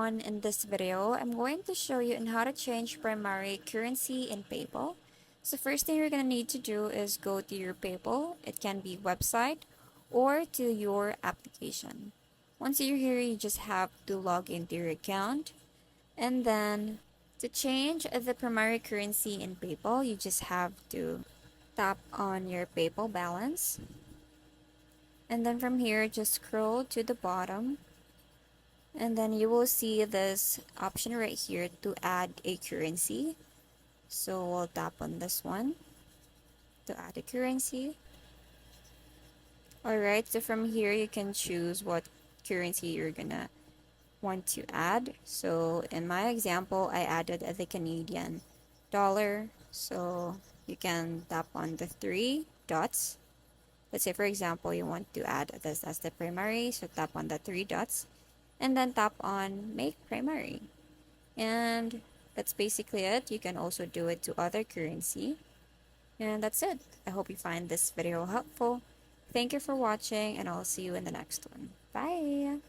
everyone, in this video, I'm going to show you on how to change primary currency in PayPal. So first thing you're going to need to do is go to your PayPal. It can be website or to your application. Once you're here, you just have to log into your account. And then to change the primary currency in PayPal, you just have to tap on your PayPal balance. And then from here, just scroll to the bottom and then you will see this option right here to add a currency. So we'll tap on this one to add a currency. Alright, so from here you can choose what currency you're gonna want to add. So in my example, I added the Canadian dollar. So you can tap on the three dots. Let's say for example you want to add this as the primary, so tap on the three dots and then tap on make primary. And that's basically it. You can also do it to other currency. And that's it. I hope you find this video helpful. Thank you for watching and I'll see you in the next one. Bye!